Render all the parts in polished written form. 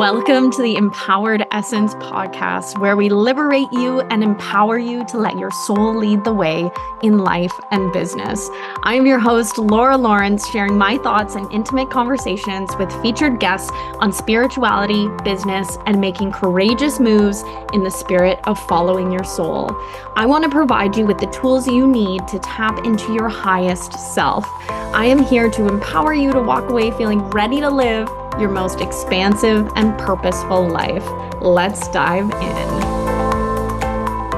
Welcome to the Empowered Essence podcast, where we liberate you and empower you to let your soul lead the way in life and business. I am your host, Laura Lawrence, sharing my thoughts and intimate conversations with featured guests on spirituality, business, and making courageous moves in the spirit of following your soul. I want to provide you with the tools you need to tap into your highest self. I am here to empower you to walk away feeling ready to live your most expansive and purposeful life. Let's dive in.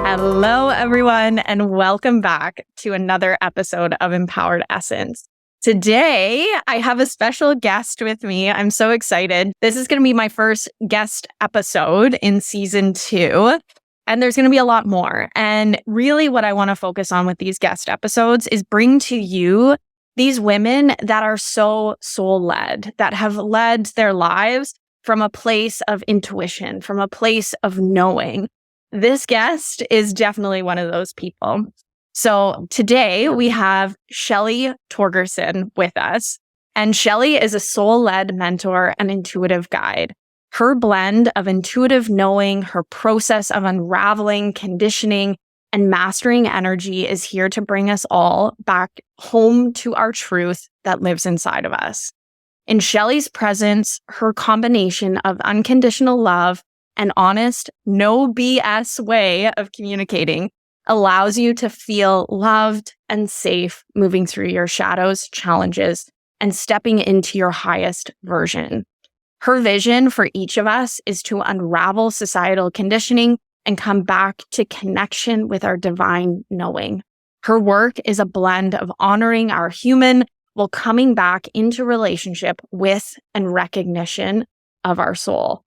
Hello, everyone, and welcome back to another episode of Empowered Essence. Today, I have a special guest with me. I'm so excited. This is going to be my first guest episode in season 2. And there's going to be a lot more. And really what I want to focus on with these guest episodes is bring to you these women that are so soul-led, that have led their lives from a place of intuition, from a place of knowing. This guest is definitely one of those people. So today we have Shelley Torgerson with us. And Shelley is a soul-led mentor and intuitive guide. Her blend of intuitive knowing, her process of unraveling, conditioning, and mastering energy is here to bring us all back home to our truth that lives inside of us. In Shelley's presence, her combination of unconditional love and honest, no BS way of communicating allows you to feel loved and safe moving through your shadows, challenges, and stepping into your highest version. Her vision for each of us is to unravel societal conditioning and come back to connection with our divine knowing. Her work is a blend of honoring our human while coming back into relationship with and recognition of our soul.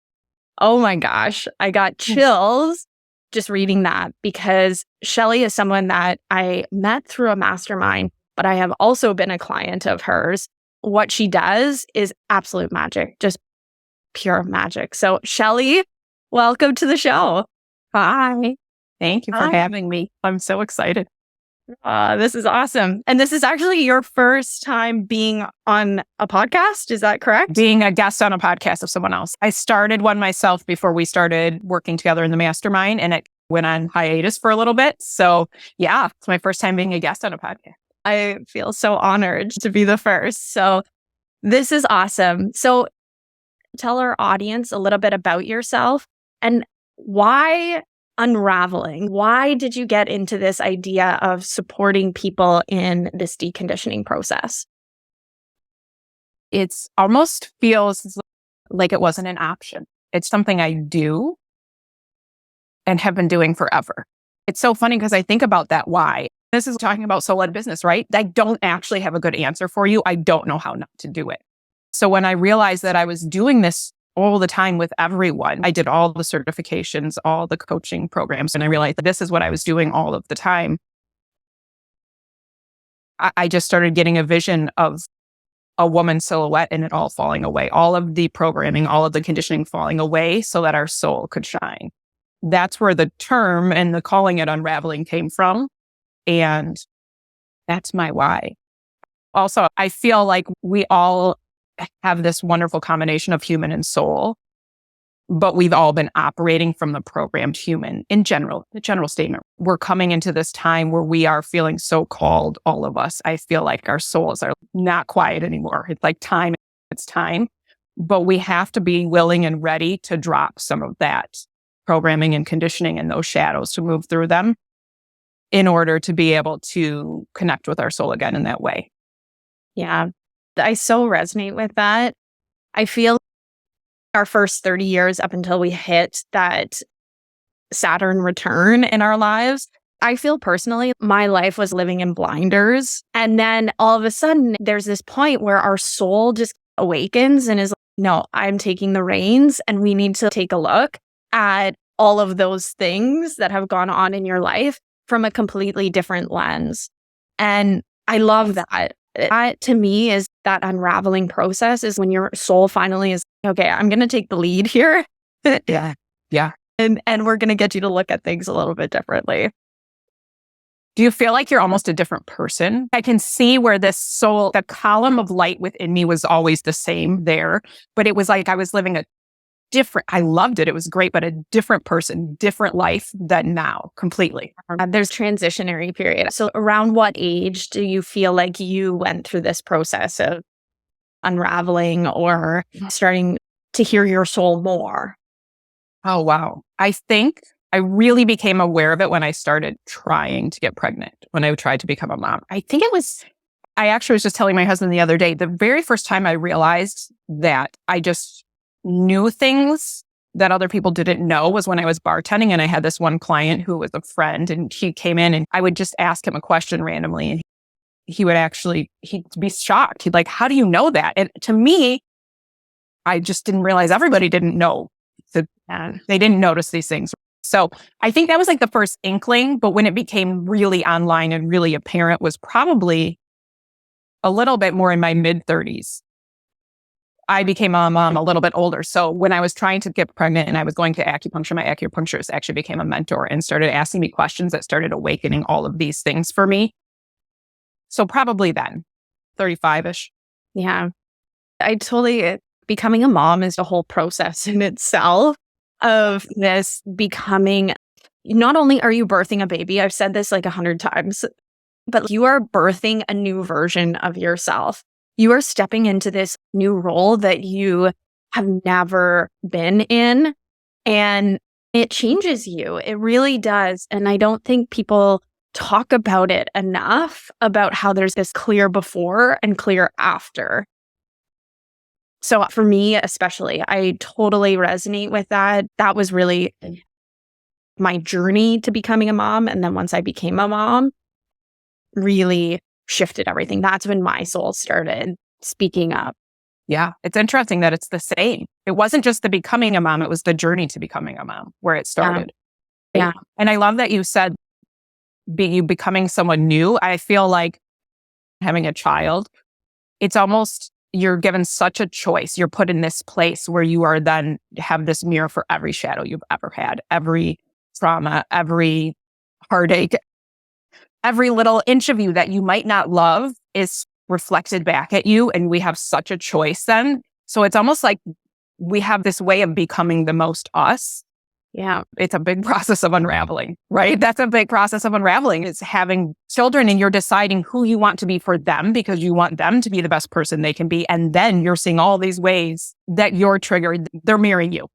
Oh my gosh, I got chills just reading that because Shelley is someone that I met through a mastermind, but I have also been a client of hers. What she does is absolute magic, just pure magic. So Shelley, welcome to the show. Hi. Thank you for having me. I'm so excited. This is awesome. And this is actually your first time being on a podcast. Is that correct? Being a guest on a podcast of someone else. I started one myself before we started working together in the mastermind, and it went on hiatus for a little bit. So yeah, it's my first time being a guest on a podcast. I feel so honored to be the first. So this is awesome. So tell our audience a little bit about yourself and why Unraveling? Why did you get into this idea of supporting people in this deconditioning process? It's almost feels like it wasn't an option. It's something I do and have been doing forever. It's so funny because I think about that why. This is talking about soul-led business, right? I don't actually have a good answer for you. I don't know how not to do it. So when I realized that I was doing this all the time with everyone. I did all the certifications, all the coaching programs, and I realized that this is what I was doing all of the time. I just started getting a vision of a woman silhouette and it all falling away. All of the programming, all of the conditioning falling away so that our soul could shine. That's where the term and the calling it unraveling came from. And that's my why. Also, I feel like we all have this wonderful combination of human and soul, but we've all been operating from the programmed human in general, the general statement. We're coming into this time where we are feeling so called, all of us. I feel like our souls are not quiet anymore. It's like time, it's time, but we have to be willing and ready to drop some of that programming and conditioning and those shadows to move through them in order to be able to connect with our soul again in that way. Yeah. I so resonate with that. I feel our first 30 years up until we hit that Saturn return in our lives, I feel personally my life was living in blinders. And then all of a sudden there's this point where our soul just awakens and is like, no, I'm taking the reins and we need to take a look at all of those things that have gone on in your life from a completely different lens. And I love that. That to me is that unraveling process is when your soul finally is, okay, I'm going to take the lead here. Yeah. Yeah. And we're going to get you to look at things a little bit differently. Do you feel like you're almost a different person? I can see where this soul, the column of light within me was always the same there, but it was like I was living a different. I loved it. It was great, but a different person, different life than now, completely. There's transitionary period. So around what age do you feel like you went through this process of unraveling or starting to hear your soul more? Oh, wow. I think I really became aware of it when I started trying to get pregnant, when I tried to become a mom. I actually was just telling my husband the other day, the very first time I realized that I just knew things that other people didn't know was when I was bartending. And I had this one client who was a friend, and he came in and I would just ask him a question randomly. And he'd be shocked. He'd like, how do you know that? And to me, I just didn't realize everybody didn't know that they didn't notice these things. So I think that was like the first inkling. But when it became really online and really apparent was probably a little bit more in my mid-30s. I became a mom a little bit older. So when I was trying to get pregnant and I was going to acupuncture, my acupuncturist actually became a mentor and started asking me questions that started awakening all of these things for me. So probably then, 35-ish. Yeah. Becoming a mom is a whole process in itself of this becoming, not only are you birthing a baby, I've said this like 100 times, but you are birthing a new version of yourself. You are stepping into this new role that you have never been in, and it changes you. It really does. And I don't think people talk about it enough, about how there's this clear before and clear after. So for me, especially, I totally resonate with that. That was really my journey to becoming a mom. And then once I became a mom, really shifted everything. That's when my soul started speaking up. Yeah, it's interesting that it's the same. It wasn't just the becoming a mom, it was the journey to becoming a mom where it started. Yeah. And I love that you said you becoming someone new. I feel like having a child, it's almost, you're given such a choice. You're put in this place where you are then have this mirror for every shadow you've ever had, every trauma, every heartache, every little inch of you that you might not love is reflected back at you. And we have such a choice then. So it's almost like we have this way of becoming the most us. Yeah. It's a big process of unraveling, right? That's a big process of unraveling. It's having children and you're deciding who you want to be for them because you want them to be the best person they can be. And then you're seeing all these ways that you're triggered. They're mirroring you.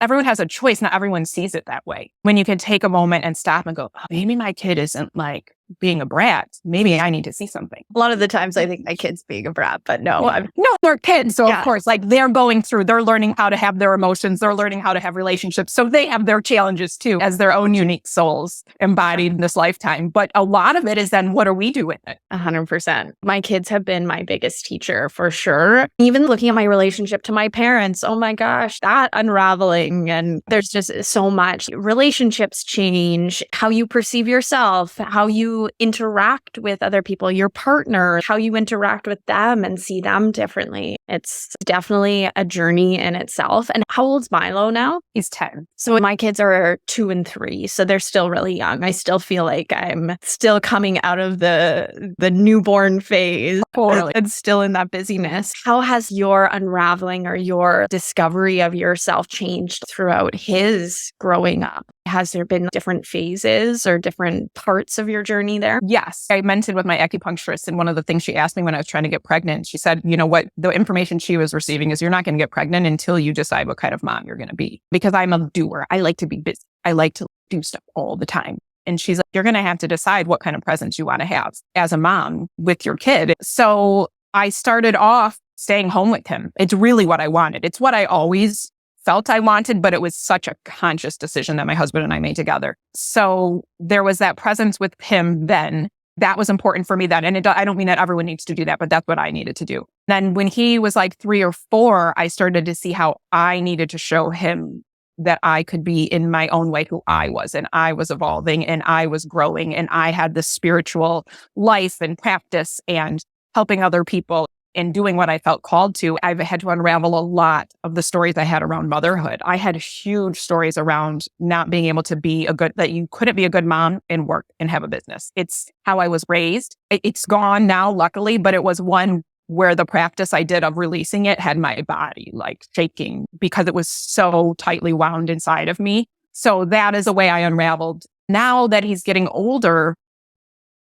Everyone has a choice. Not everyone sees it that way. When you can take a moment and stop and go, oh, maybe my kid isn't like being a brat. Maybe I need to see something. A lot of the times I think my kid's being a brat, but no. No, they're kids. So of course, like they're going through, they're learning how to have their emotions. They're learning how to have relationships. So they have their challenges too as their own unique souls embodied in this lifetime. But a lot of it is then what do we do with it? 100%. My kids have been my biggest teacher for sure. Even looking at my relationship to my parents, oh my gosh, that unraveling. And there's just so much. Relationships change, how you perceive yourself, how you interact with other people, your partner, how you interact with them and see them differently. It's definitely a journey in itself. And how old's Milo now? He's 10. So my kids are 2 and 3. So they're still really young. I still feel like I'm still coming out of the newborn phase. Totally. And still in that busyness. How has your unraveling or your discovery of yourself changed throughout his growing up? Has there been different phases or different parts of your journey there? Yes. I mentioned with my acupuncturist, and one of the things she asked me when I was trying to get pregnant, she said, you know what, the information she was receiving is you're not going to get pregnant until you decide what kind of mom you're going to be. Because I'm a doer. I like to be busy. I like to do stuff all the time. And she's like, you're going to have to decide what kind of presence you want to have as a mom with your kid. So I started off staying home with him. It's really what I wanted. It's what I always felt I wanted, but it was such a conscious decision that my husband and I made together. So there was that presence with him then. That was important for me then. And I don't mean that everyone needs to do that, but that's what I needed to do. Then when he was like 3 or 4, I started to see how I needed to show him that I could be in my own way who I was, and I was evolving and I was growing and I had this spiritual life and practice and helping other people and doing what I felt called to. I've had to unravel a lot of the stories I had around motherhood. I had huge stories around not being able to be that you couldn't be a good mom and work and have a business. It's how I was raised. It's gone now, luckily, but it was one where the practice I did of releasing it had my body like shaking because it was so tightly wound inside of me. So that is the way I unraveled. Now that he's getting older,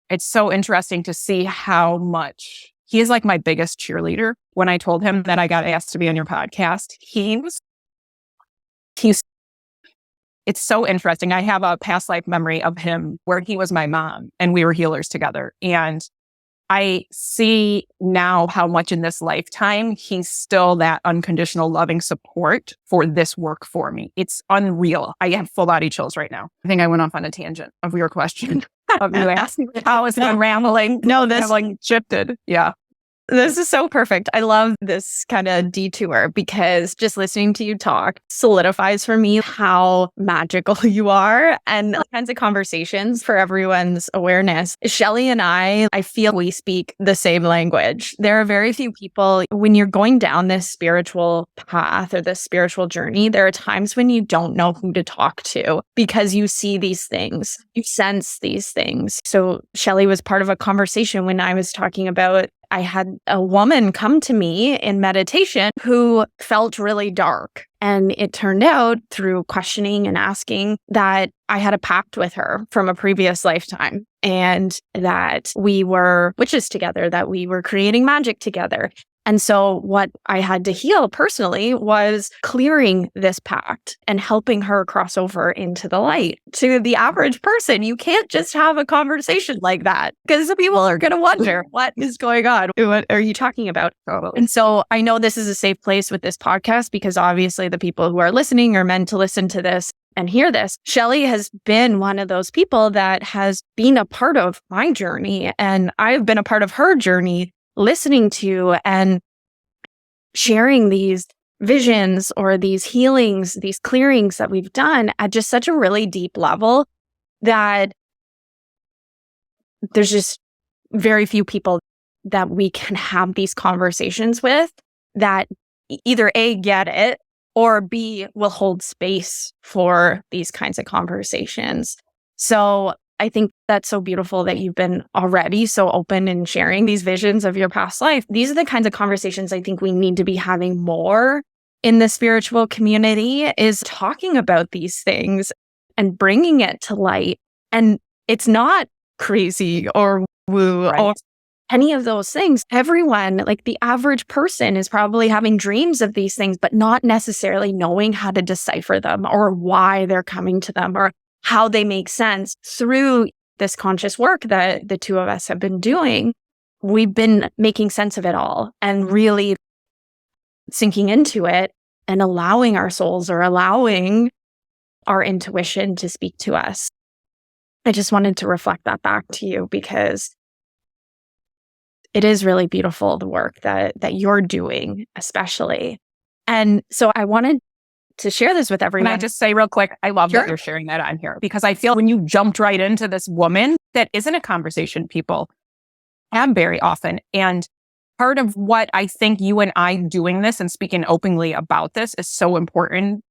it's so interesting to see how much he is like my biggest cheerleader. When I told him that I got asked to be on your podcast, he's it's so interesting. I have a past life memory of him where he was my mom and we were healers together. And I see now how much in this lifetime he's still that unconditional loving support for this work for me. It's unreal. I have full body chills right now. I think I went off on a tangent of your question. Of you asking how is it unraveling? No, this like shifted. Yeah. This is so perfect. I love this kind of detour because just listening to you talk solidifies for me how magical you are and all kinds of conversations for everyone's awareness. Shelley and I feel we speak the same language. There are very few people, when you're going down this spiritual path or this spiritual journey, there are times when you don't know who to talk to because you see these things, you sense these things. So Shelley was part of a conversation when I was talking about I had a woman come to me in meditation who felt really dark. And it turned out through questioning and asking that I had a pact with her from a previous lifetime and that we were witches together, that we were creating magic together. And so what I had to heal personally was clearing this pact and helping her cross over into the light. To the average person, you can't just have a conversation like that because people are going to wonder, what is going on? What are you talking about? And so I know this is a safe place with this podcast because obviously the people who are listening are meant to listen to this and hear this. Shelley has been one of those people that has been a part of my journey, and I've been a part of her journey, listening to and sharing these visions or these healings, these clearings that we've done at just such a really deep level that there's just very few people that we can have these conversations with that either A, get it, or B, will hold space for these kinds of conversations. So I think that's so beautiful that you've been already so open in sharing these visions of your past life. These are the kinds of conversations I think we need to be having more in the spiritual community, is talking about these things and bringing it to light. And it's not crazy or woo or any of those things. Everyone, like the average person, is probably having dreams of these things, but not necessarily knowing how to decipher them or why they're coming to them or how they make sense. Through this conscious work that the two of us have been doing, we've been making sense of it all and really sinking into it and allowing our souls or allowing our intuition to speak to us. I just wanted to reflect that back to you because it is really beautiful, the work that you're doing, especially. And so I wanted to share this with everyone. Can I just say real quick, I love that you're sharing that on here because I feel when you jumped right into this woman, that isn't a conversation people have very often. And part of what I think you and I doing this and speaking openly about this is so important.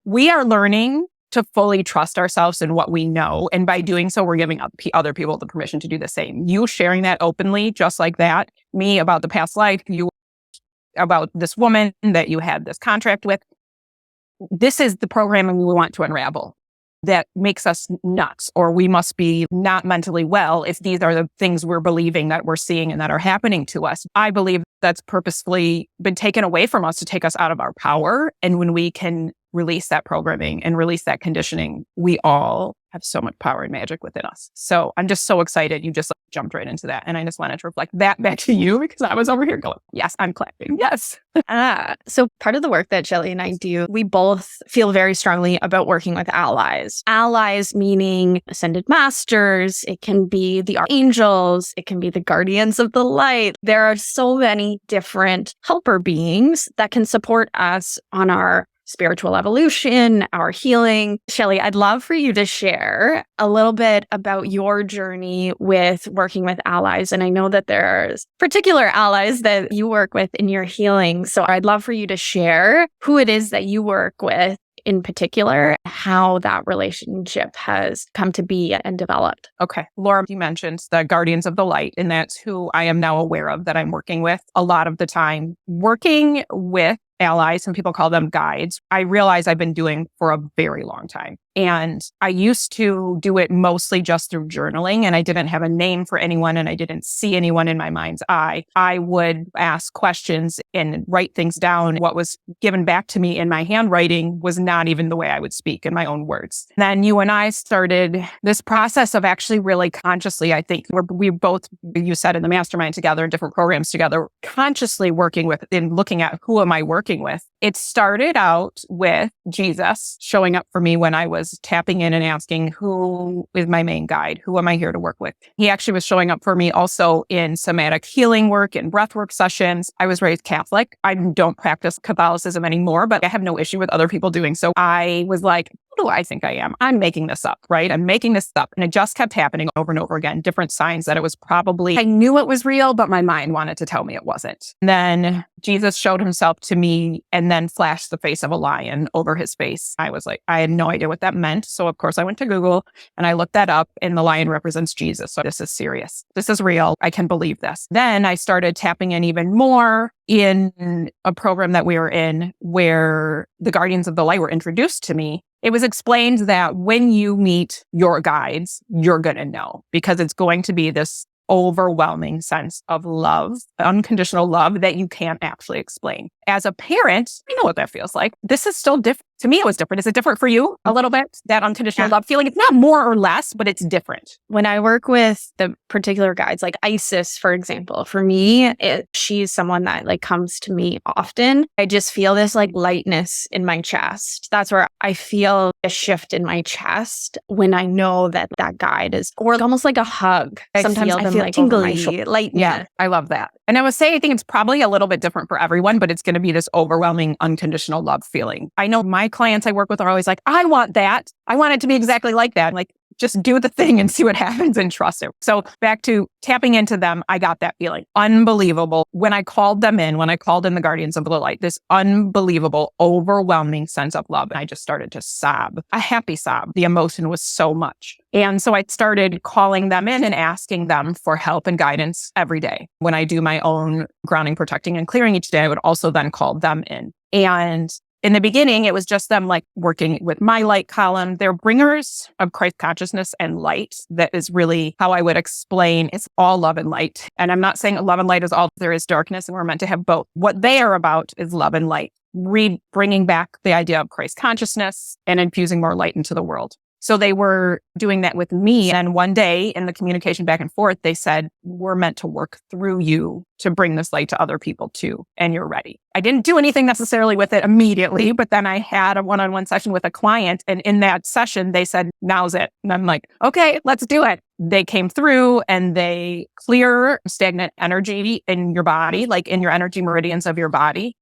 We are learning to fully trust ourselves in what we know. And by doing so, we're giving other people the permission to do the same. You sharing that openly, just like that, me about the past life, you about this woman that you had this contract with. This is the programming we want to unravel that makes us nuts, or we must be not mentally well if these are the things we're believing that we're seeing and that are happening to us. I believe that's purposefully been taken away from us to take us out of our power. And when we can release that programming and release that conditioning, we all have so much power and magic within us. So I'm just so excited you just jumped right into that. And I just wanted to reflect that back to you because I was over here going, yes, I'm clapping. Yes. So part of the work that Shelley and I do, we both feel very strongly about working with allies. Allies meaning ascended masters. It can be the archangels. It can be the guardians of the light. There are so many different helper beings that can support us on our spiritual evolution, our healing. Shelley, I'd love for you to share a little bit about your journey with working with allies. And I know that there's particular allies that you work with in your healing. So I'd love for you to share who it is that you work with in particular, how that relationship has come to be and developed. Okay. Laura, you mentioned the Guardians of the Light, and that's who I am now aware of that I'm working with a lot of the time. Working with allies, some people call them guides, I realize I've been doing for a very long time. And I used to do it mostly just through journaling, and I didn't have a name for anyone and I didn't see anyone in my mind's eye. I would ask questions and write things down. What was given back to me in my handwriting was not even the way I would speak in my own words. Then you and I started this process of actually really consciously, I think we both, you said in the mastermind together, in different programs together, consciously working with and looking at who am I working with. It started out with Jesus showing up for me when I was tapping in and asking, who is my main guide? Who am I here to work with? He actually was showing up for me also in somatic healing work and breathwork sessions. I was raised Catholic. I don't practice Catholicism anymore, but I have no issue with other people doing so. I was like, who do I think I am? I'm making this up, right? I'm making this up. And it just kept happening over and over again. Different signs that it was probably, I knew it was real, but my mind wanted to tell me it wasn't. And then Jesus showed himself to me and then flashed the face of a lion over his face. I was like, I had no idea what that meant. So of course I went to Google and I looked that up, and the lion represents Jesus. So this is serious. This is real. I can believe this. Then I started tapping in even more in a program that we were in where the Guardians of the Light were introduced to me. It was explained that when you meet your guides, you're going to know, because it's going to be this overwhelming sense of love, unconditional love that you can't actually explain. As a parent, I know what that feels like. This is still different. To me, it was different. Is it different for you a little bit? That unconditional love feeling? It's not more or less, but it's different. When I work with the particular guides, like Isis, for example, for me, she's someone that like comes to me often. I just feel this like lightness in my chest. That's where I feel a shift in my chest when I know that that guide is, or almost like a hug. Sometimes I feel like tingly, lightness. Yeah, I love that. And I would say, I think it's probably a little bit different for everyone, but it's going to be this overwhelming unconditional love feeling. I know my clients I work with are always like, I want that. I want it to be exactly like that. Like, just do the thing and see what happens and trust it. So back to tapping into them, I got that feeling. Unbelievable. When I called them in, when I called in the Guardians of the Light, this unbelievable, overwhelming sense of love. And I just started to sob, a happy sob. The emotion was so much. And so I started calling them in and asking them for help and guidance every day. When I do my own grounding, protecting, and clearing each day, I would also then call them in. And in the beginning, it was just them like working with my light column. They're bringers of Christ consciousness and light. That is really how I would explain. It's all love and light. And I'm not saying love and light is all there is darkness, and we're meant to have both. What they are about is love and light, bringing back the idea of Christ consciousness and infusing more light into the world. So they were doing that with me. And one day in the communication back and forth, they said, we're meant to work through you to bring this light to other people too. And you're ready. I didn't do anything necessarily with it immediately, but then I had a one-on-one session with a client. And in that session, they said, now's it. And I'm like, okay, let's do it. They came through and they clear stagnant energy in your body, like in your energy meridians of your body,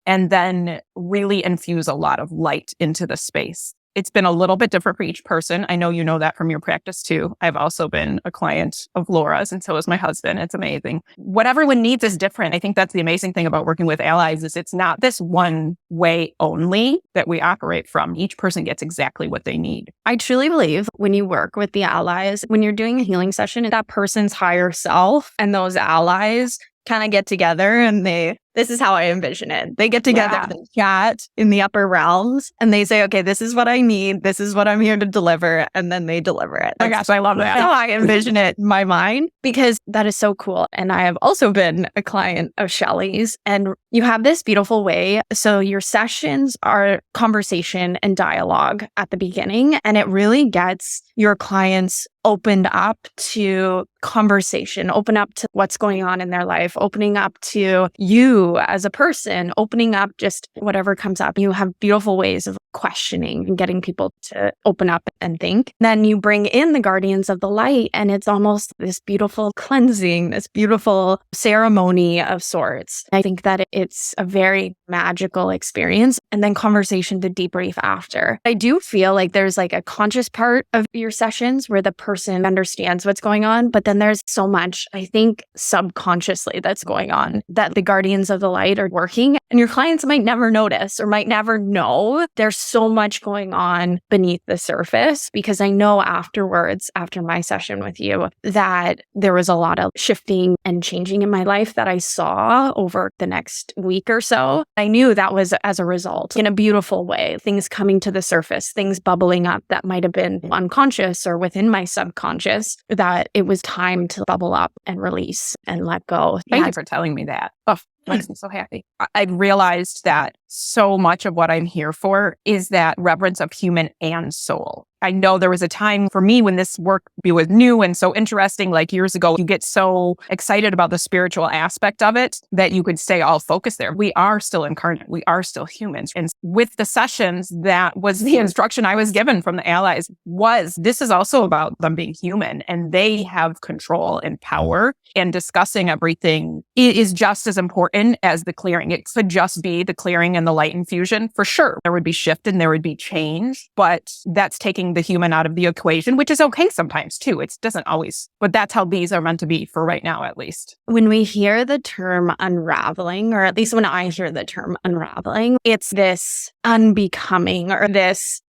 and then really infuse a lot of light into the space. It's been a little bit different for each person. I know you know that from your practice too. I've also been a client of Laura's, and so is my husband. It's amazing. What everyone needs is different. I think that's the amazing thing about working with allies is it's not this one way only that we operate from. Each person gets exactly what they need. I truly believe when you work with the allies, when you're doing a healing session, that person's higher self and those allies kind of get together and this is how I envision it. They get together, they chat in the upper realms, and they say, okay, this is what I need. This is what I'm here to deliver. And then they deliver it. Oh my gosh, I love that. That's how I envision it in my mind, because that is so cool. And I have also been a client of Shelley's, and you have this beautiful way. So your sessions are conversation and dialogue at the beginning, and it really gets your clients opened up to conversation, open up to what's going on in their life, opening up to you as a person, opening up just whatever comes up. You have beautiful ways of questioning and getting people to open up and think. Then you bring in the Guardians of the Light, and it's almost this beautiful cleansing, this beautiful ceremony of sorts. I think that it's a very magical experience. And then conversation to debrief after. I do feel like there's like a conscious part of your sessions where the person understands what's going on, but then there's so much, I think, subconsciously that's going on that the Guardians of the Light are working, and your clients might never notice or might never know. There's so much going on beneath the surface, because I know afterwards, after my session with you, that there was a lot of shifting and changing in my life that I saw over the next week or so. I knew that was as a result, in a beautiful way, things coming to the surface, things bubbling up that might have been unconscious or within my subconscious, that it was time to bubble up and release and let go. Thank you for telling me that. Oh, makes me so happy. I realized that so much of what I'm here for is that reverence of human and soul. I know there was a time for me when this work was new and so interesting, like years ago, you get so excited about the spiritual aspect of it that you could stay all focused there. We are still incarnate. We are still humans. And with the sessions, that was the instruction I was given from the allies, was this is also about them being human, and they have control and power, and discussing everything is just as important as the clearing. It could just be the clearing and the light infusion. For sure, there would be shift and there would be change, but that's taking the human out of the equation, which is okay sometimes too. It doesn't always, but that's how these are meant to be for right now, at least. When we hear the term unraveling, or at least when I hear the term unraveling, it's this unbecoming or this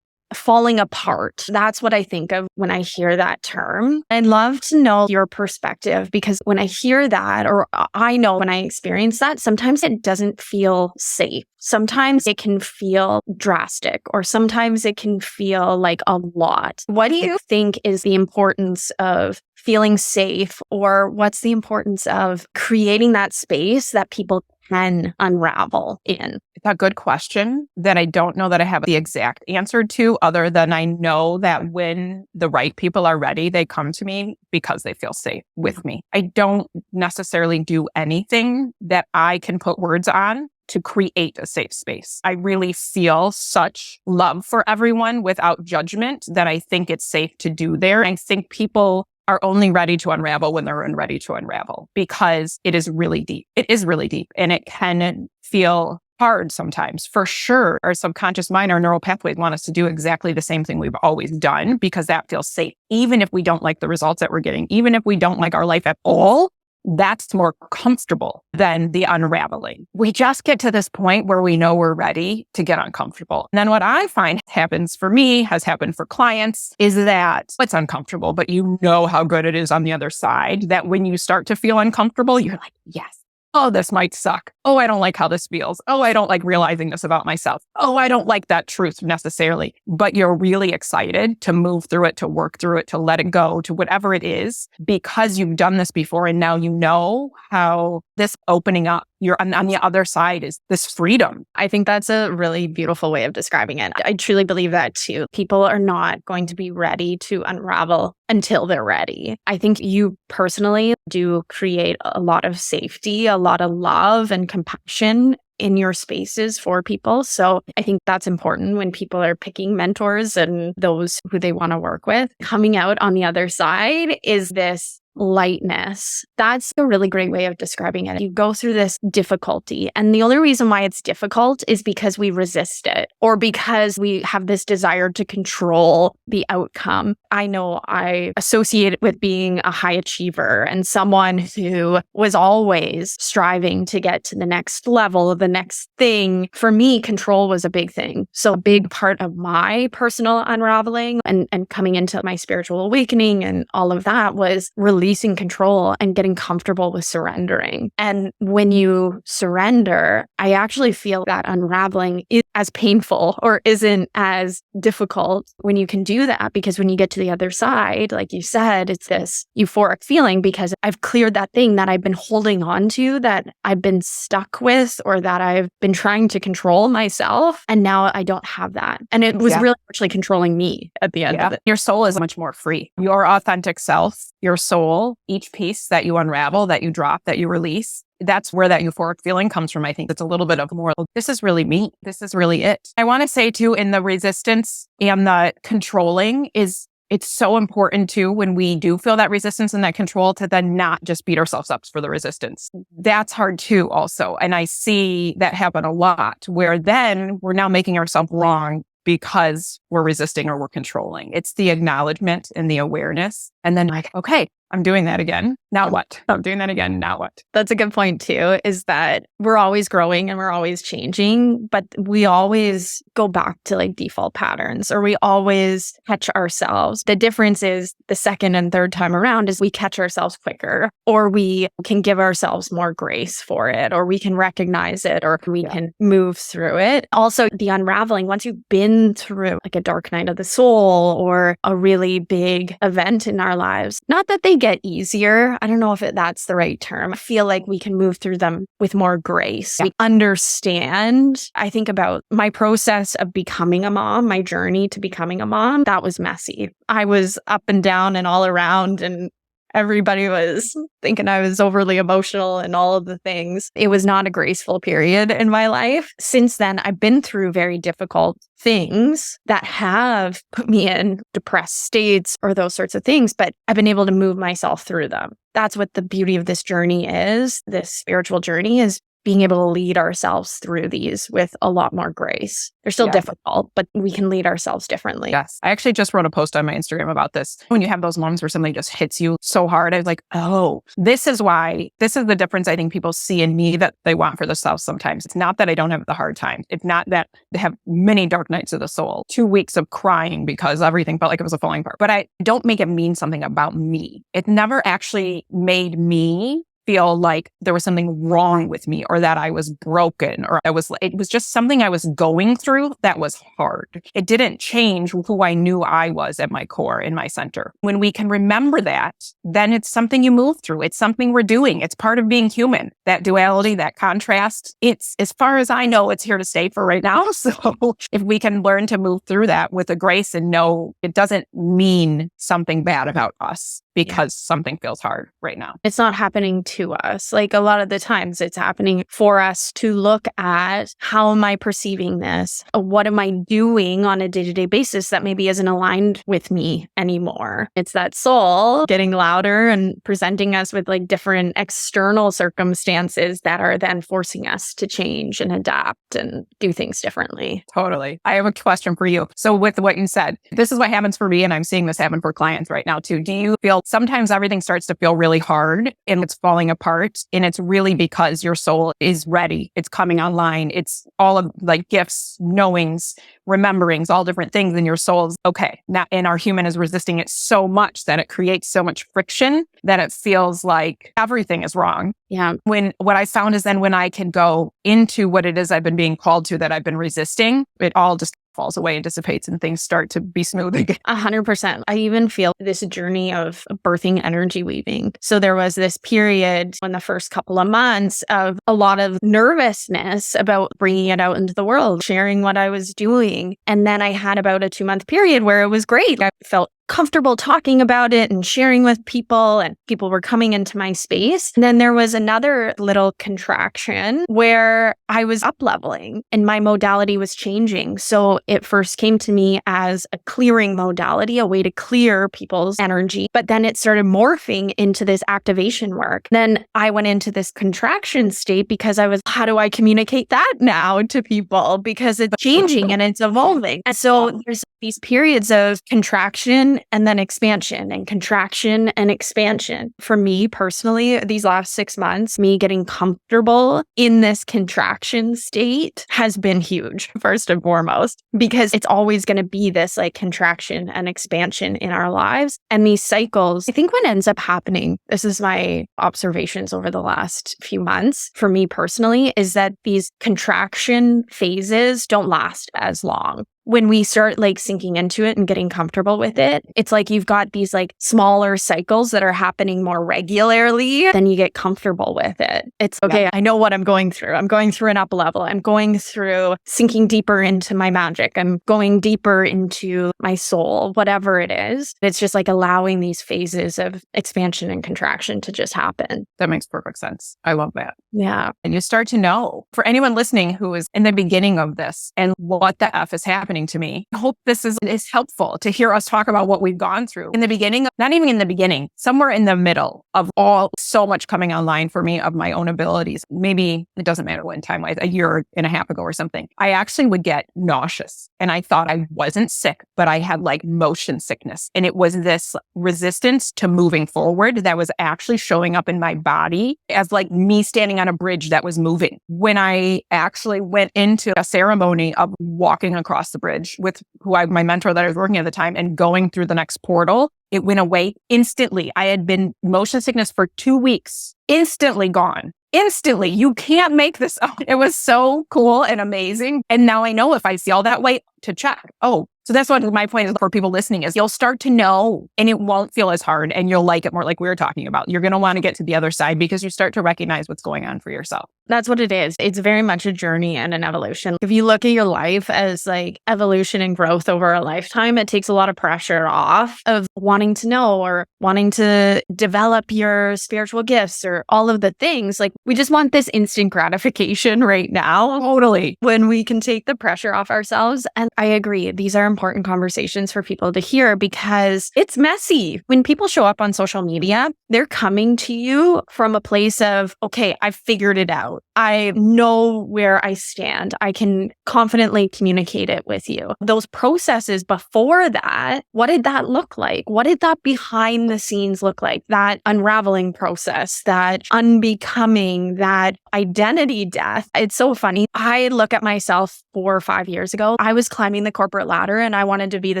falling apart. That's what I think of when I hear that term. I'd love to know your perspective, because when I hear that, or I know when I experience that, sometimes it doesn't feel safe. Sometimes it can feel drastic, or sometimes it can feel like a lot. What do you think is the importance of feeling safe, or what's the importance of creating that space that people can unravel in? It's a good question that I don't know that I have the exact answer to, other than I know that when the right people are ready, they come to me because they feel safe with me. I don't necessarily do anything that I can put words on to create a safe space. I really feel such love for everyone without judgment that I think it's safe to do there. I think people are only ready to unravel when they're ready to unravel, because it is really deep. It is really deep, and it can feel hard sometimes. For sure, our subconscious mind, our neural pathways want us to do exactly the same thing we've always done, because that feels safe. Even if we don't like the results that we're getting, even if we don't like our life at all, that's more comfortable than the unraveling. We just get to this point where we know we're ready to get uncomfortable. And then what I find happens for me, has happened for clients, is that it's uncomfortable, but you know how good it is on the other side, that when you start to feel uncomfortable, you're like, yes. Oh, this might suck. Oh, I don't like how this feels. Oh, I don't like realizing this about myself. Oh, I don't like that truth necessarily. But you're really excited to move through it, to work through it, to let it go, to whatever it is, because you've done this before. And now you know how this opening up, you're on the other side, is this freedom. I think that's a really beautiful way of describing it. I truly believe that too. People are not going to be ready to unravel until they're ready. I think you personally do create a lot of safety, a lot of love and compassion in your spaces for people. So I think that's important when people are picking mentors and those who they want to work with. Coming out on the other side is this lightness. That's a really great way of describing it. You go through this difficulty, and the only reason why it's difficult is because we resist it, or because we have this desire to control the outcome. I know I associate it with being a high achiever and someone who was always striving to get to the next level, the next thing. For me, control was a big thing. So a big part of my personal unraveling and coming into my spiritual awakening and all of that was releasing control and getting comfortable with surrendering. And when you surrender, I actually feel that unraveling is as painful or isn't as difficult when you can do that, because when you get to the other side, like you said, it's this euphoric feeling because I've cleared that thing that I've been holding on to, that I've been stuck with, or that I've been trying to control myself. And now I don't have that. And it was really actually controlling me at the end of it. Your soul is much more free. Your authentic self, your soul, each piece that you unravel, that you drop, that you release, that's where that euphoric feeling comes from. I think it's a little bit of more, this is really me. This is really it. I want to say too, in the resistance and the controlling it's so important too, when we do feel that resistance and that control, to then not just beat ourselves up for the resistance. That's hard too also. And I see that happen a lot, where then we're now making ourselves wrong because we're resisting or we're controlling. It's the acknowledgement and the awareness. And then like, okay, I'm doing that again. Now what? I'm doing that again. Now what? That's a good point too, is that we're always growing and we're always changing, but we always go back to like default patterns, or we always catch ourselves. The difference is the second and third time around is we catch ourselves quicker, or we can give ourselves more grace for it, or we can recognize it, or we can move through it. Also, the unraveling, once you've been through like a dark night of the soul or a really big event in our lives, not that they get easier. I don't know if that's the right term. I feel like we can move through them with more grace. We understand. I think about my process of becoming a mom, my journey to becoming a mom. That was messy. I was up and down and all around, and everybody was thinking I was overly emotional and all of the things. It was not a graceful period in my life. Since then, I've been through very difficult things that have put me in depressed states or those sorts of things, but I've been able to move myself through them. That's what the beauty of this journey is. This spiritual journey is being able to lead ourselves through these with a lot more grace. They're still difficult, but we can lead ourselves differently. Yes. I actually just wrote a post on my Instagram about this. When you have those moments where something just hits you so hard, I was like, oh, this is the difference I think people see in me that they want for themselves sometimes. It's not that I don't have the hard time. It's not that they have many dark nights of the soul, 2 weeks of crying because everything felt like it was falling apart. But I don't make it mean something about me. It never actually made me feel like there was something wrong with me or that I was broken or it was just something I was going through that was hard. It didn't change who I knew I was at my core, in my center. When we can remember that, then it's something you move through. It's something we're doing. It's part of being human. That duality, that contrast, it's, as far as I know, it's here to stay for right now. So if we can learn to move through that with a grace and know it doesn't mean something bad about us because something feels hard right now. It's not happening to us. Like a lot of the times it's happening for us to look at, how am I perceiving this? What am I doing on a day-to-day basis that maybe isn't aligned with me anymore? It's that soul getting louder and presenting us with like different external circumstances that are then forcing us to change and adapt and do things differently. Totally. I have a question for you. So with what you said, this is what happens for me, and I'm seeing this happen for clients right now too. Do you feel sometimes everything starts to feel really hard and it's falling apart, and it's really because your soul is ready. It's coming online. It's all of like gifts, knowings, rememberings, all different things in your soul's okay. Now, and our human is resisting it so much that it creates so much friction that it feels like everything is wrong. Yeah. What I found is then when I can go into what it is I've been being called to that I've been resisting, it all just falls away and dissipates and things start to be smooth again. 100%. I even feel this journey of birthing energy weaving. So there was this period in the first couple of months of a lot of nervousness about bringing it out into the world, sharing what I was doing. And then I had about a 2-month period where it was great. I felt comfortable talking about it and sharing with people, and people were coming into my space. And then there was another little contraction where I was up leveling and my modality was changing. So it first came to me as a clearing modality, a way to clear people's energy, but then it started morphing into this activation work. Then I went into this contraction state because I was, how do I communicate that now to people? Because it's changing and it's evolving. And so there's these periods of contraction and then expansion and contraction and expansion. For me personally, these last 6 months, me getting comfortable in this contraction state has been huge, first and foremost, because it's always going to be this like contraction and expansion in our lives. And these cycles, I think what ends up happening, this is my observations over the last few months for me personally, is that these contraction phases don't last as long. When we start like sinking into it and getting comfortable with it, it's like you've got these like smaller cycles that are happening more regularly, then you get comfortable with it. It's okay, I know what I'm going through. I'm going through an up level. I'm going through sinking deeper into my magic. I'm going deeper into my soul, whatever it is. It's just like allowing these phases of expansion and contraction to just happen. That makes perfect sense. I love that. Yeah. And you start to know, for anyone listening who is in the beginning of this and what the F is happening, happening to me. I hope this is helpful to hear us talk about what we've gone through in the beginning, not even in the beginning, somewhere in the middle of all so much coming online for me of my own abilities. Maybe it doesn't matter when time wise, a year and a half ago or something. I actually would get nauseous and I thought I wasn't sick, but I had like motion sickness. And it was this resistance to moving forward that was actually showing up in my body as like me standing on a bridge that was moving. When I actually went into a ceremony of walking across the bridge with my mentor that I was working at the time and going through the next portal, it went away instantly. I had been motion sickness for 2 weeks, instantly gone. Instantly. You can't make this up. It was so cool and amazing. And now I know if I feel that way to check. Oh, so that's what my point is for people listening is you'll start to know and it won't feel as hard and you'll like it more like we were talking about. You're going to want to get to the other side because you start to recognize what's going on for yourself. That's what it is. It's very much a journey and an evolution. If you look at your life as like evolution and growth over a lifetime, it takes a lot of pressure off of wanting to know or wanting to develop your spiritual gifts or all of the things. Like we just want this instant gratification right now. Totally. When we can take the pressure off ourselves. And I agree. These are important conversations for people to hear because it's messy. When people show up on social media, they're coming to you from a place of, okay, I've figured it out. I know where I stand. I can confidently communicate it with you. Those processes before that, what did that look like? What did that behind the scenes look like? That unraveling process, that unbecoming, that identity death. It's so funny. I look at myself 4 or 5 years ago. I was climbing the corporate ladder and I wanted to be the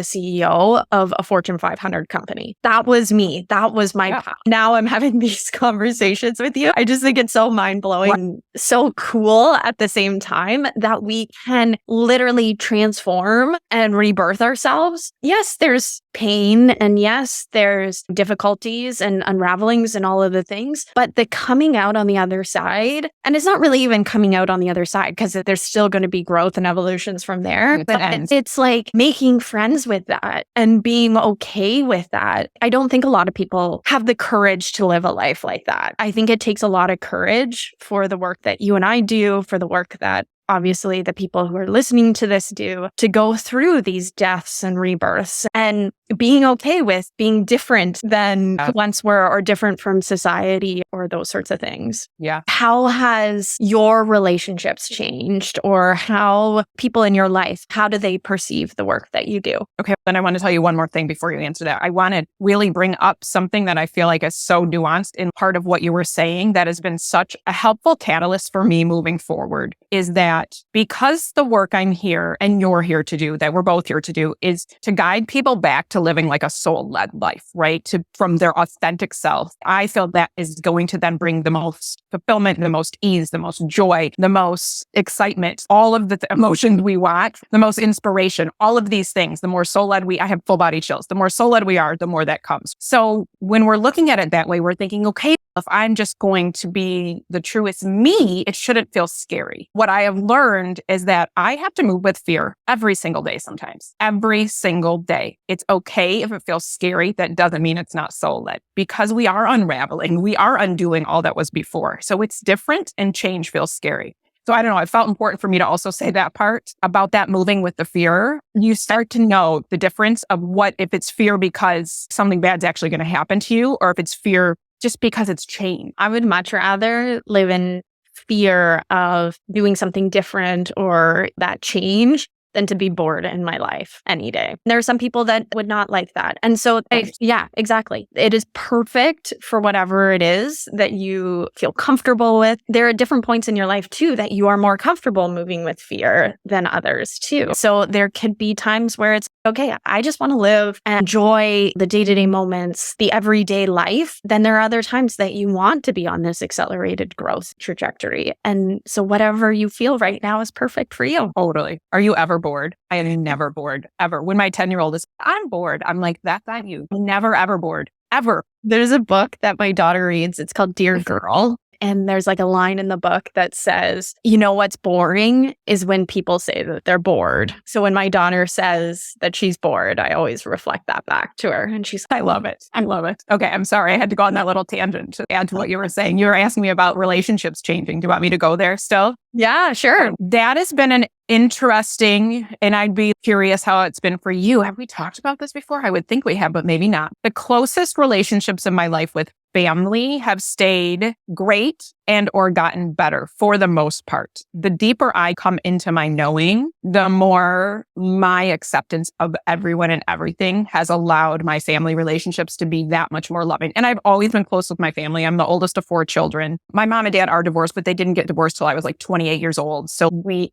CEO of a Fortune 500 company. That was me. That was my path. Now I'm having these conversations with you. I just think it's so mind-blowing. So cool at the same time that we can literally transform and rebirth ourselves. Yes, there's pain and yes, there's difficulties and unravelings and all of the things, but the coming out on the other side, and it's not really even coming out on the other side because there's still going to be growth and evolutions from there. But it's like making friends with that and being okay with that. I don't think a lot of people have the courage to live a life like that. I think it takes a lot of courage for the work that you and I do, for the work that obviously the people who are listening to this do, to go through these deaths and rebirths and being okay with being different than once were or different from society or those sorts of things. Yeah. How has your relationships changed or how people in your life, how do they perceive the work that you do? Okay. Then I want to tell you one more thing before you answer that. I want to really bring up something that I feel like is so nuanced in part of what you were saying that has been such a helpful catalyst for me moving forward is that because the work I'm here and you're here to do, that we're both here to do, is to guide people back to living like a soul-led life, right? From their authentic self. I feel that is going to then bring the most fulfillment, the most ease, the most joy, the most excitement, all of the emotions we want, the most inspiration, all of these things. The more soul-led I have full body chills. The more soul-led we are, the more that comes. So when we're looking at it that way, we're thinking, okay, if I'm just going to be the truest me, it shouldn't feel scary. What I have learned is that I have to move with fear every single day sometimes. Every single day. It's okay if it feels scary. That doesn't mean it's not soul-led. Because we are unraveling. We are undoing all that was before. So it's different and change feels scary. So I don't know, it felt important for me to also say that part about that moving with the fear. You start to know the difference of what, if it's fear because something bad's actually going to happen to you, or if it's fear just because it's change. I would much rather live in fear of doing something different or that change than to be bored in my life any day. There are some people that would not like that. And so, yeah, exactly. It is perfect for whatever it is that you feel comfortable with. There are different points in your life too that you are more comfortable moving with fear than others too. So there could be times where it's, okay, I just want to live and enjoy the day-to-day moments, the everyday life. Then there are other times that you want to be on this accelerated growth trajectory. And so whatever you feel right now is perfect for you. Totally. Are you ever bored? I am never bored, ever. When my 10-year-old is, I'm bored. I'm like, that's not you. I'm never, ever bored, ever. There's a book that my daughter reads. It's called Dear Girl. And there's like a line in the book that says, you know what's boring is when people say that they're bored. So when my daughter says that she's bored, I always reflect that back to her. And she's like, I love it. I love it. Okay, I'm sorry. I had to go on that little tangent to add to what you were saying. You were asking me about relationships changing. Do you want me to go there still? Yeah, sure. That has been interesting. And I'd be curious how it's been for you. Have we talked about this before? I would think we have, but maybe not. The closest relationships in my life with family have stayed great and or gotten better for the most part. The deeper I come into my knowing, the more my acceptance of everyone and everything has allowed my family relationships to be that much more loving. And I've always been close with my family. I'm the oldest of 4 children. My mom and dad are divorced, but they didn't get divorced till I was like 28 years old. So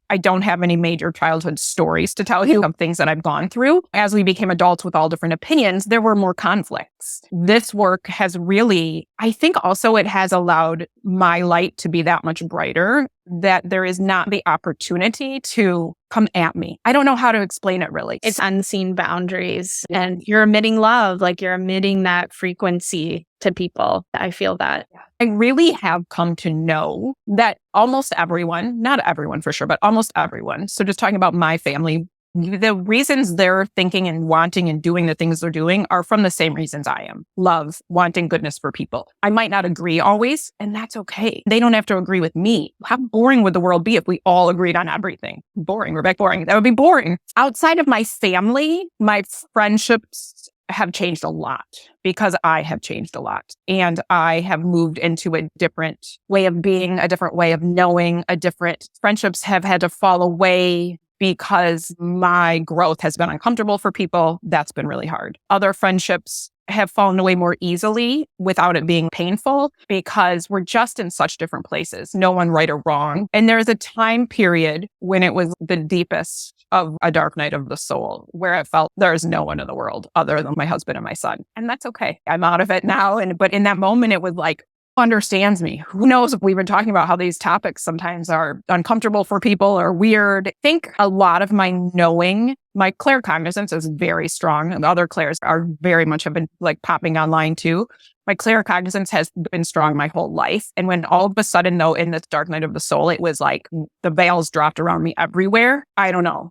I don't have any major childhood stories to tell you of things that I've gone through. As we became adults with all different opinions, there were more conflicts. This work has really, I think also it has allowed my light to be that much brighter, that there is not the opportunity to come at me. I don't know how to explain it really. It's unseen boundaries and you're emitting love, like you're emitting that frequency to people. I feel that. I really have come to know that almost everyone, not everyone for sure, but almost everyone. So just talking about my family, the reasons they're thinking and wanting and doing the things they're doing are from the same reasons I am. Love, wanting goodness for people. I might not agree always, and that's okay. They don't have to agree with me. How boring would the world be if we all agreed on everything? Boring, Rebecca, boring. That would be boring. Outside of my family, my friendships have changed a lot because I have changed a lot and I have moved into a different way of being, a different way of knowing, a different friendships have had to fall away because my growth has been uncomfortable for people. That's been really hard. Other friendships have fallen away more easily without it being painful because we're just in such different places. No one right or wrong. And there's a time period when it was the deepest of a dark night of the soul where it felt there's no one in the world other than my husband and my son. And that's okay. I'm out of it now. But in that moment, it was like, understands me. Who knows if we've been talking about how these topics sometimes are uncomfortable for people or weird. I think a lot of my knowing, my claircognizance is very strong. And the other clairs are very much have been like popping online too. My claircognizance has been strong my whole life. And when all of a sudden, though, in this dark night of the soul, it was like the veils dropped around me everywhere. I don't know.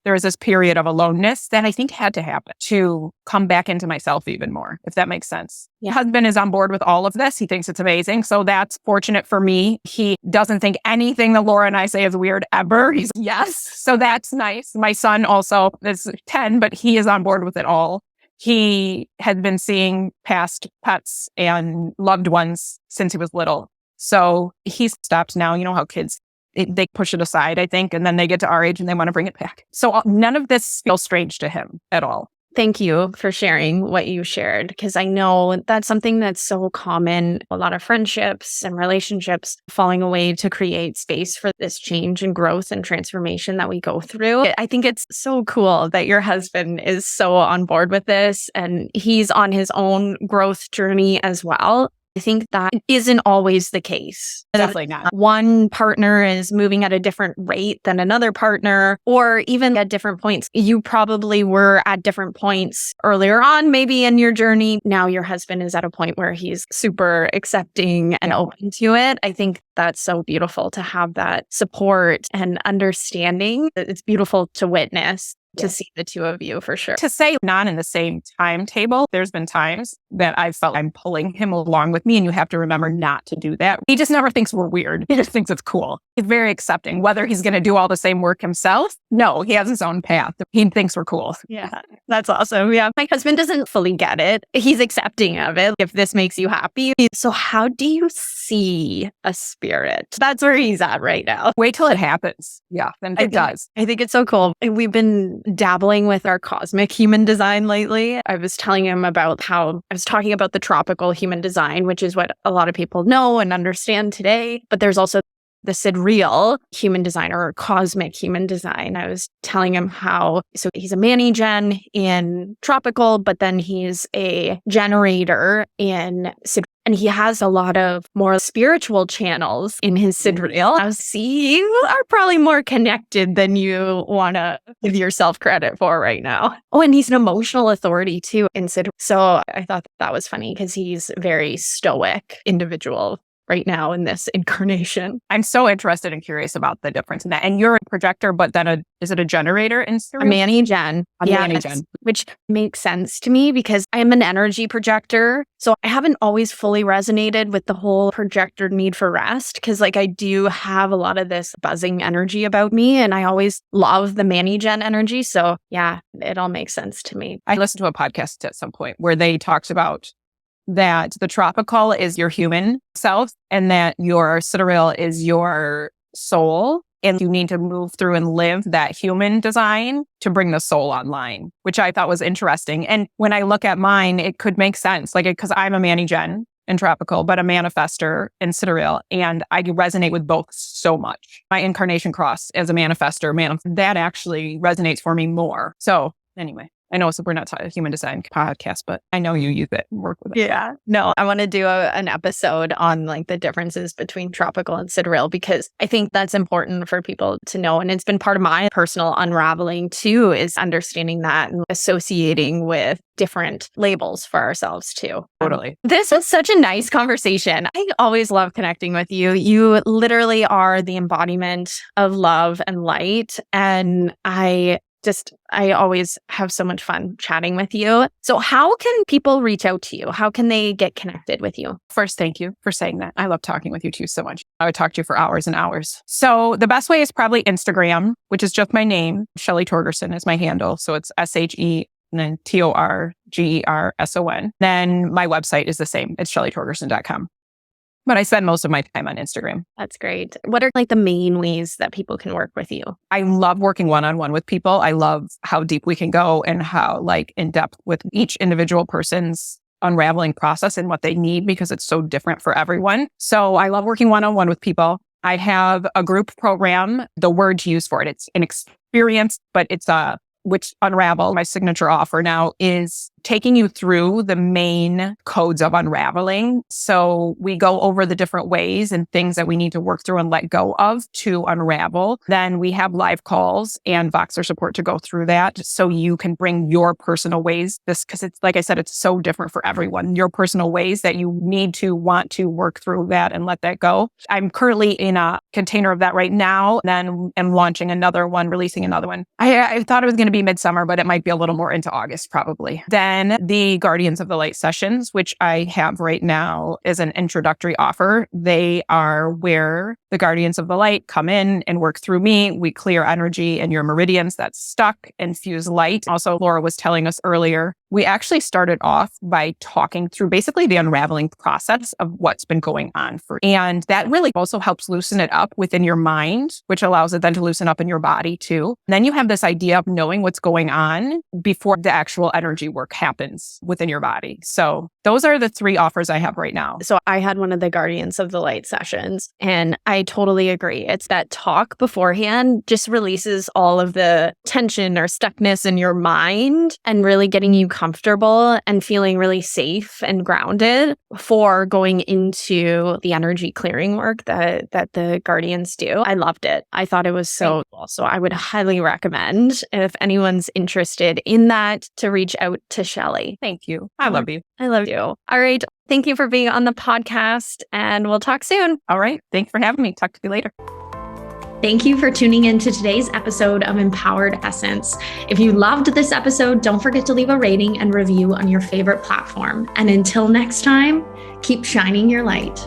There was this period of aloneness that I think had to happen to come back into myself even more, if that makes sense. Yeah. My husband is on board with all of this. He thinks it's amazing. So that's fortunate for me. He doesn't think anything that Laura and I say is weird ever. He's yes. So that's nice. My son also is 10, but he is on board with it all. He had been seeing past pets and loved ones since he was little. So he's stopped now. You know how kids, they push it aside, I think, and then they get to our age and they want to bring it back. So none of this feels strange to him at all. Thank you for sharing what you shared, because I know that's something that's so common. A lot of friendships and relationships falling away to create space for this change and growth and transformation that we go through. I think it's so cool that your husband is so on board with this and he's on his own growth journey as well. I think that isn't always the case. Definitely not. One partner is moving at a different rate than another partner, or even at different points. You probably were at different points earlier on, maybe in your journey. Now your husband is at a point where he's super accepting and open to it. I think that's so beautiful to have that support and understanding. It's beautiful to witness. To see the two of you for sure. To say not in the same timetable, there's been times that I felt I'm pulling him along with me, and you have to remember not to do that. He just never thinks we're weird. He just thinks it's cool. He's very accepting. Whether he's going to do all the same work himself, no, he has his own path. He thinks we're cool. Yeah, that's awesome. Yeah, my husband doesn't fully get it. He's accepting of it. If this makes you happy. So how do you see a spirit? That's where he's at right now. Wait till it happens. Yeah, then it does. I think it's so cool. We've been dabbling with our cosmic human design lately. I was telling him about how I was talking about the tropical human design, which is what a lot of people know and understand today. But there's also the sidereal human design or cosmic human design. I was telling him how, so he's a Manny Gen in tropical, but then he's a generator in sidereal. And he has a lot of more spiritual channels in his sidereal. I see you are probably more connected than you want to give yourself credit for right now. Oh, and he's an emotional authority too in sidereal. So I thought that was funny because he's a very stoic individual. right now in this incarnation. I'm so interested and curious about the difference in that. And you're a projector, but then is it a generator in A serial? Manny Gen. A Manny Gen. Which makes sense to me because I am an energy projector. So I haven't always fully resonated with the whole projector need for rest because like I do have a lot of this buzzing energy about me and I always love the Manny Gen energy. So yeah, it all makes sense to me. I listened to a podcast at some point where they talked about that the tropical is your human self and that your sidereal is your soul. And you need to move through and live that human design to bring the soul online, which I thought was interesting. And when I look at mine, it could make sense, like, because I'm a Manny Gen in tropical, but a manifester in sidereal. And I resonate with both so much. My incarnation cross as a manifester, that actually resonates for me more. So anyway. I know we're not a human design podcast, but I know you use it and work with it. Yeah. No, I want to do an episode on like the differences between tropical and sidereal because I think that's important for people to know. And it's been part of my personal unraveling too, is understanding that and associating with different labels for ourselves too. Totally. This was such a nice conversation. I always love connecting with you. You literally are the embodiment of love and light. And I always have so much fun chatting with you. So how can people reach out to you? How can they get connected with you? First, thank you for saying that. I love talking with you too so much. I would talk to you for hours and hours. So the best way is probably Instagram, which is just my name. Shelley Torgerson is my handle. So it's SHE and then TORGERSON. Then my website is the same. It's shelleytorgerson.com. But I spend most of my time on Instagram. That's great. What are like the main ways that people can work with you? I love working one-on-one with people. I love how deep we can go and how like in depth with each individual person's unraveling process and what they need because it's so different for everyone. So I love working one-on-one with people. I have a group program, the word to use for it. It's an experience, but it's which Unravel, my signature offer now, is taking you through the main codes of unraveling. So we go over the different ways and things that we need to work through and let go of to unravel. Then we have live calls and Voxer support to go through that. So you can bring your personal ways, because it's, like I said, it's so different for everyone. Your personal ways that you need to want to work through that and let that go. I'm currently in a container of that right now. Then I'm launching another one, releasing another one. I thought it was going to be midsummer, but it might be a little more into August probably. Then the Guardians of the Light sessions, which I have right now, is an introductory offer. They are where the Guardians of the Light come in and work through me. We clear energy in your meridians that's stuck, infuse light. Also, Laura was telling us earlier, we actually started off by talking through basically the unraveling process of what's been going on and that really also helps loosen it up within your mind, which allows it then to loosen up in your body too. And then you have this idea of knowing what's going on before the actual energy work happens within your body. So those are the 3 offers I have right now. So I had one of the Guardians of the Light sessions and I totally agree. It's that talk beforehand just releases all of the tension or stuckness in your mind and really getting you comfortable and feeling really safe and grounded for going into the energy clearing work that the Guardians do. I loved it. I thought it was so cool. So I would highly recommend if anyone's interested in that to reach out to Shelley. Thank you. I love you. I love you. All right. Thank you for being on the podcast and we'll talk soon. All right. Thanks for having me. Talk to you later. Thank you for tuning in to today's episode of Empowered Essence. If you loved this episode, don't forget to leave a rating and review on your favorite platform. And until next time, keep shining your light.